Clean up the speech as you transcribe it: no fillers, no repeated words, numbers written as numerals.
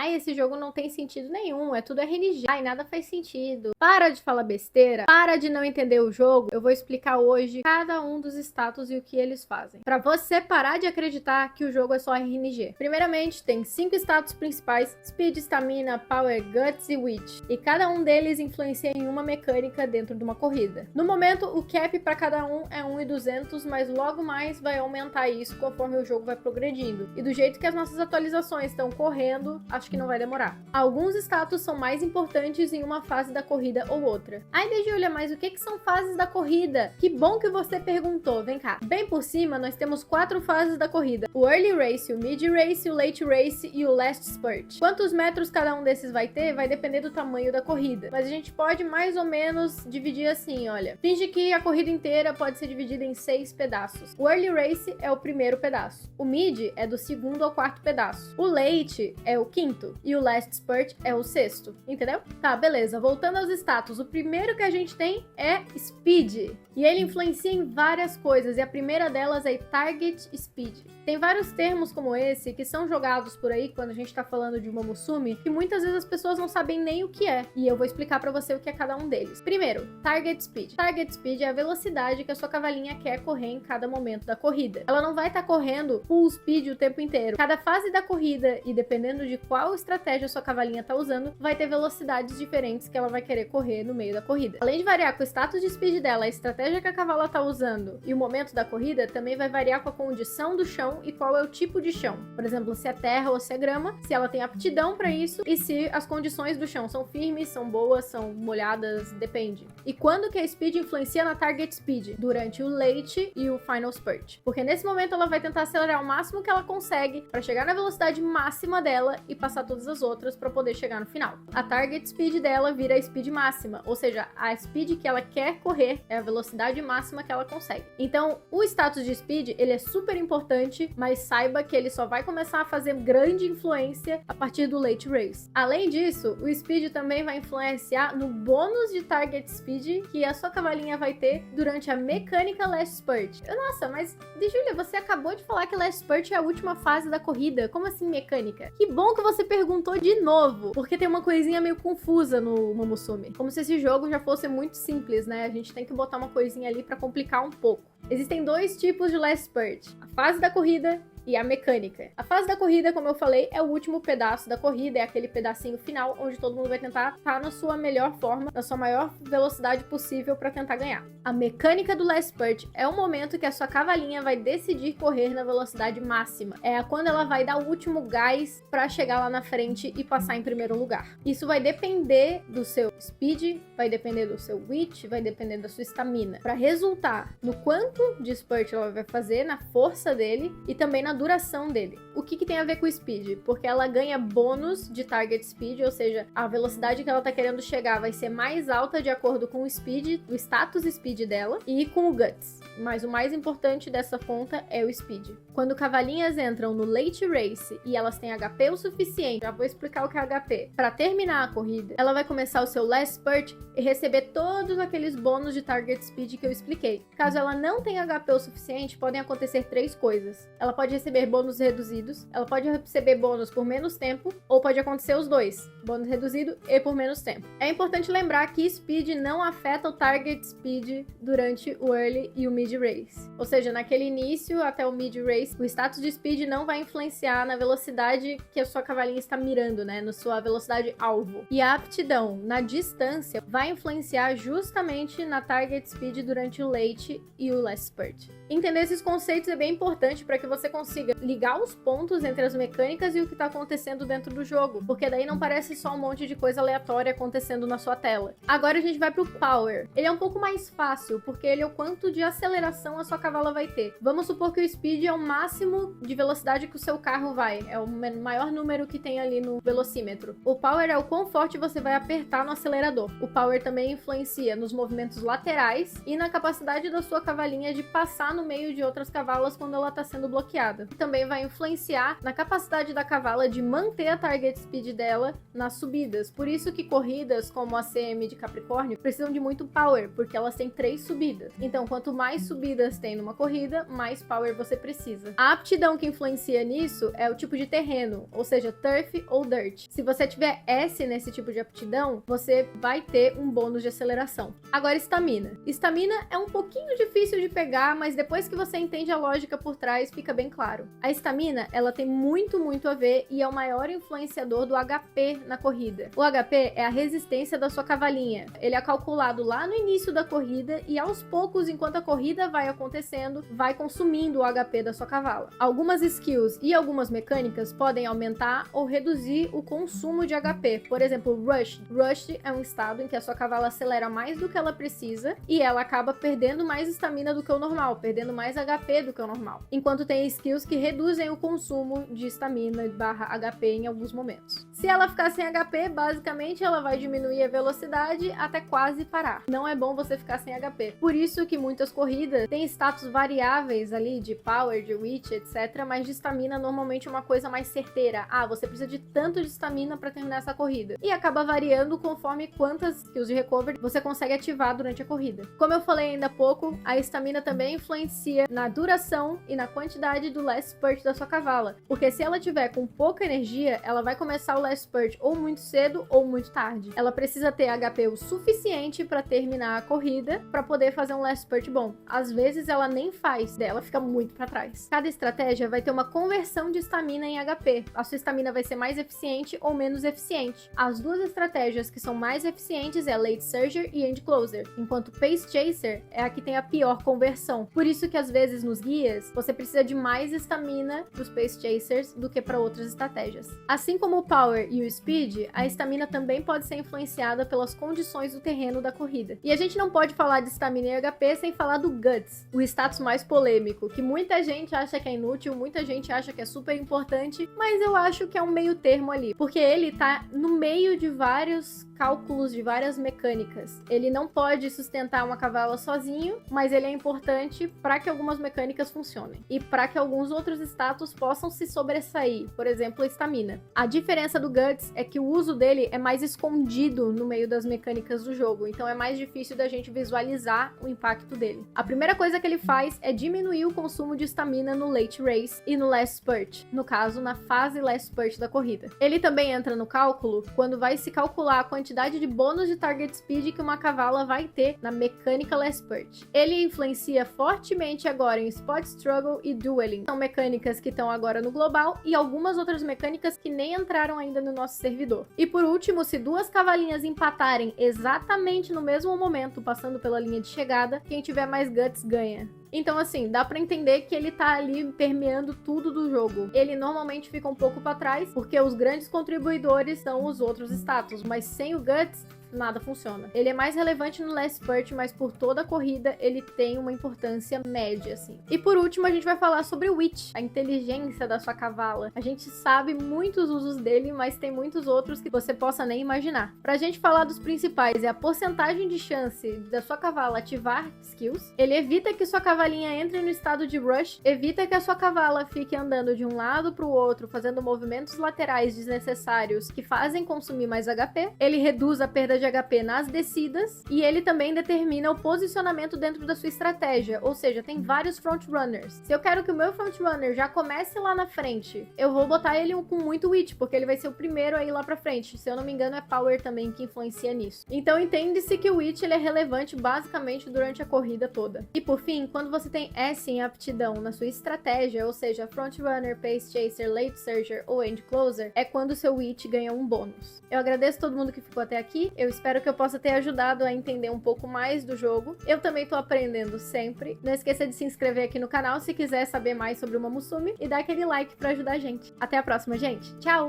Ai, esse jogo não tem sentido nenhum, é tudo RNG. Ai, nada faz sentido. Para de falar besteira, para de não entender o jogo. Eu vou explicar hoje cada um dos status e o que eles fazem, pra você parar de acreditar que o jogo é só RNG. Primeiramente, tem 5 status principais: Speed, Stamina, Power, Guts e Witch. E cada um deles influencia em uma mecânica dentro de uma corrida. No momento, o cap para cada um é 1.200, mas logo mais vai aumentar isso conforme o jogo vai progredindo. E do jeito que as nossas atualizações estão correndo, acho que não vai demorar. Alguns status são mais importantes em uma fase da corrida ou outra. Ai, Júlia, mas o que são fases da corrida? Que bom que você perguntou, vem cá. Bem por cima, nós temos 4 fases da corrida: o Early Race, o Mid Race, o Late Race e o Last Spurt. Quantos metros cada um desses vai ter, vai depender do tamanho da corrida. Mas a gente pode mais ou menos dividir assim, olha. Finge que a corrida inteira pode ser dividida em 6 pedaços. O Early Race é o primeiro pedaço. O Mid é do segundo ao quarto pedaço. O Late é o quinto. E o Last Spurt é o sexto. Entendeu? Tá, beleza. Voltando aos status. O primeiro que a gente tem é Speed. E ele influencia em várias coisas. E a primeira delas é Target Speed. Tem vários termos como esse que são jogados por aí quando a gente tá falando de Momosume, que muitas vezes as pessoas não sabem nem o que é. E eu vou explicar pra você o que é cada um deles. Primeiro, Target Speed. Target Speed é a velocidade que a sua cavalinha quer correr em cada momento da corrida. Ela não vai estar correndo full speed o tempo inteiro. Cada fase da corrida, e dependendo de qual estratégia a sua cavalinha tá usando, vai ter velocidades diferentes que ela vai querer correr no meio da corrida. Além de variar com o status de speed dela, a estratégia que a cavala tá usando e o momento da corrida, também vai variar com a condição do chão e qual é o tipo de chão. Por exemplo, se é terra ou se é grama, se ela tem aptidão para isso e se as condições do chão são firmes, são boas, são molhadas, depende. E quando que a speed influencia na target speed? Durante o late e o final spurt. Porque nesse momento ela vai tentar acelerar o máximo que ela consegue para chegar na velocidade máxima dela e passar todas as outras para poder chegar no final. A target speed dela vira a speed máxima, ou seja, a speed que ela quer correr é a velocidade máxima que ela consegue. Então, o status de speed, ele é super importante, mas saiba que ele só vai começar a fazer grande influência a partir do late race. Além disso, o speed também vai influenciar no bônus de target speed que a sua cavalinha vai ter durante a mecânica Last Spurt. Nossa, mas Júlia, você acabou de falar que Last Spurt é a última fase da corrida. Como assim mecânica? Que bom que você perguntou de novo, porque tem uma coisinha meio confusa no Momosume. Como se esse jogo já fosse muito simples, né? A gente tem que botar uma coisinha ali pra complicar um pouco. Existem 2 tipos de Last Spurt: a fase da corrida e a mecânica. A fase da corrida, como eu falei, é o último pedaço da corrida, é aquele pedacinho final onde todo mundo vai tentar estar na sua melhor forma, na sua maior velocidade possível para tentar ganhar. A mecânica do Last Spurt é o momento que a sua cavalinha vai decidir correr na velocidade máxima. É quando ela vai dar o último gás para chegar lá na frente e passar em primeiro lugar. Isso vai depender do seu speed, vai depender do seu witch, vai depender da sua stamina, para resultar no quanto de spurt ela vai fazer, na força dele e também na duração dele. O que tem a ver com o speed? Porque ela ganha bônus de target speed, ou seja, a velocidade que ela tá querendo chegar vai ser mais alta de acordo com o speed, o status speed dela e com o guts. Mas o mais importante dessa conta é o speed. Quando cavalinhas entram no late race e elas têm HP o suficiente, já vou explicar o que é HP, para terminar a corrida, ela vai começar o seu last spurt e receber todos aqueles bônus de target speed que eu expliquei. Caso ela não tenha HP o suficiente, podem acontecer 3 coisas. Ela pode receber bônus reduzidos, ela pode receber bônus por menos tempo, ou pode acontecer os dois, bônus reduzido e por menos tempo. É importante lembrar que speed não afeta o target speed durante o early e o mid race. Ou seja, naquele início até o mid race, o status de speed não vai influenciar na velocidade que a sua cavalinha está mirando, né, na sua velocidade alvo. E a aptidão na distância vai influenciar justamente na target speed durante o late e o last spurt. Entender esses conceitos é bem importante para que você consiga ligar os pontos entre as mecânicas e o que está acontecendo dentro do jogo, porque daí não parece só um monte de coisa aleatória acontecendo na sua tela. Agora a gente vai pro Power. Ele é um pouco mais fácil, porque ele é o quanto de aceleração a sua cavala vai ter. Vamos supor que o Speed é o máximo de velocidade que o seu carro vai, é o maior número que tem ali no velocímetro. O Power é o quão forte você vai apertar no acelerador. O Power também influencia nos movimentos laterais e na capacidade da sua cavalinha de passar no meio de outras cavalas quando ela está sendo bloqueada. chegada. Também vai influenciar na capacidade da cavala de manter a target speed dela nas subidas. Por isso que corridas como a CM de Capricórnio precisam de muito power, porque elas têm 3 subidas. Então, quanto mais subidas tem numa corrida, mais power você precisa. A aptidão que influencia nisso é o tipo de terreno, ou seja, turf ou dirt. Se você tiver S nesse tipo de aptidão, você vai ter um bônus de aceleração. Agora, estamina. Estamina é um pouquinho difícil de pegar, mas depois que você entende a lógica por trás, fica bem claro. A estamina, ela tem muito a ver e é o maior influenciador do HP na corrida. O HP é a resistência da sua cavalinha. Ele é calculado lá no início da corrida e aos poucos, enquanto a corrida vai acontecendo, vai consumindo o HP da sua cavala. Algumas skills e algumas mecânicas podem aumentar ou reduzir o consumo de HP. Por exemplo, Rush. Rush é um estado em que a sua cavala acelera mais do que ela precisa e ela acaba perdendo mais estamina do que o normal, perdendo mais HP do que o normal. Enquanto tem skills que reduzem o consumo de estamina / HP em alguns momentos. Se ela ficar sem HP, basicamente ela vai diminuir a velocidade até quase parar. Não é bom você ficar sem HP. Por isso que muitas corridas têm status variáveis ali de power, de witch, etc, mas de estamina normalmente é uma coisa mais certeira. Ah, você precisa de tanto de estamina para terminar essa corrida. E acaba variando conforme quantas skills de recovery você consegue ativar durante a corrida. Como eu falei ainda há pouco, a estamina também influencia na duração e na quantidade do last spurt da sua cavala. Porque se ela tiver com pouca energia, ela vai começar o last spurt ou muito cedo ou muito tarde. Ela precisa ter HP o suficiente para terminar a corrida para poder fazer um last spurt bom. Às vezes ela nem faz, ela fica muito para trás. Cada estratégia vai ter uma conversão de estamina em HP. A sua estamina vai ser mais eficiente ou menos eficiente. As duas estratégias que são mais eficientes é Late Surger e End Closer, enquanto Pace Chaser é a que tem a pior conversão. Por isso que às vezes nos guias você precisa de mais estamina dos Pace Chasers do que para outras estratégias. Assim como o Power e o Speed, a estamina também pode ser influenciada pelas condições do terreno da corrida. E a gente não pode falar de estamina e HP sem falar do Guts, o status mais polêmico, que muita gente acha que é inútil, muita gente acha que é super importante, mas eu acho que é um meio termo ali, porque ele tá no meio de vários cálculos, de várias mecânicas. Ele não pode sustentar uma cavala sozinho, mas ele é importante para que algumas mecânicas funcionem e para que alguns outros status possam se sobressair, por exemplo, a estamina. A diferença do Guts é que o uso dele é mais escondido no meio das mecânicas do jogo, então é mais difícil da gente visualizar o impacto dele. A primeira coisa que ele faz é diminuir o consumo de estamina no late race e no last spurt, no caso, na fase last spurt da corrida. Ele também entra no cálculo quando vai se calcular a quantidade de bônus de target speed que uma cavala vai ter na mecânica last spurt. Ele influencia fortemente agora em Spot Struggle e Dueling. São mecânicas que estão agora no global e algumas outras mecânicas que nem entraram ainda no nosso servidor. E por último, se duas cavalinhas empatarem exatamente no mesmo momento, passando pela linha de chegada, quem tiver mais guts ganha. Então, assim, dá pra entender que ele tá ali permeando tudo do jogo. Ele normalmente fica um pouco pra trás, porque os grandes contribuidores são os outros status, mas sem o Guts, nada funciona. Ele é mais relevante no last spurt, mas por toda a corrida ele tem uma importância média, assim. E por último, a gente vai falar sobre o Witch, a inteligência da sua cavala. A gente sabe muitos usos dele, mas tem muitos outros que você possa nem imaginar. Pra gente falar dos principais, é a porcentagem de chance da sua cavala ativar skills. Ele evita que sua cavalinha entre no estado de rush, evita que a sua cavala fique andando de um lado pro outro, fazendo movimentos laterais desnecessários que fazem consumir mais HP. Ele reduz a perda de HP nas descidas e ele também determina o posicionamento dentro da sua estratégia, ou seja, tem vários frontrunners. Se eu quero que o meu frontrunner já comece lá na frente, eu vou botar ele com muito witch, porque ele vai ser o primeiro a ir lá pra frente. Se eu não me engano, é power também que influencia nisso. Então entende-se que o witch ele é relevante basicamente durante a corrida toda. E por fim, quando você tem S em aptidão na sua estratégia, ou seja, frontrunner, pace chaser, late surger ou end closer, é quando o seu witch ganha um bônus. Eu agradeço todo mundo que ficou até aqui. Eu espero que eu possa ter ajudado a entender um pouco mais do jogo. Eu também tô aprendendo sempre. Não esqueça de se inscrever aqui no canal se quiser saber mais sobre o Momosume e dar aquele like pra ajudar a gente. Até a próxima, gente. Tchau!